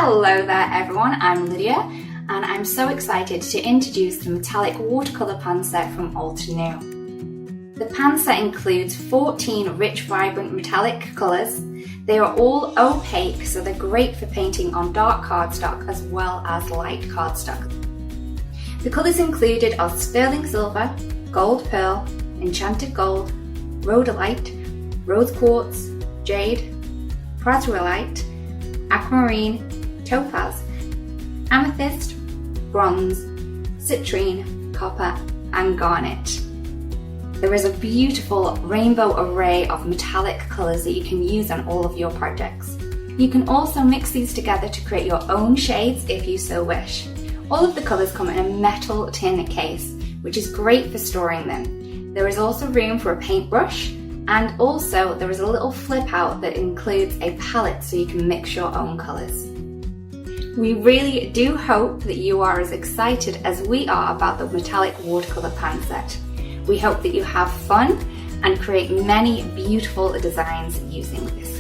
Hello there everyone, I'm Lydia and I'm so excited to introduce the metallic watercolour pan set from Altenew. The pan set includes 14 rich vibrant metallic colours. They are all opaque, so they're great for painting on dark cardstock as well as light cardstock. The colours included are sterling silver, gold pearl, enchanted gold, rhodolite, rose quartz, jade, prasrolite, aquamarine, topaz, amethyst, bronze, citrine, copper and garnet. There is a beautiful rainbow array of metallic colours that you can use on all of your projects. You can also mix these together to create your own shades if you so wish. All of the colours come in a metal tin case, which is great for storing them. There is also room for a paintbrush, and also there is a little flip out that includes a palette so you can mix your own colours. We really do hope that you are as excited as we are about the metallic watercolour pan set. We hope that you have fun and create many beautiful designs using this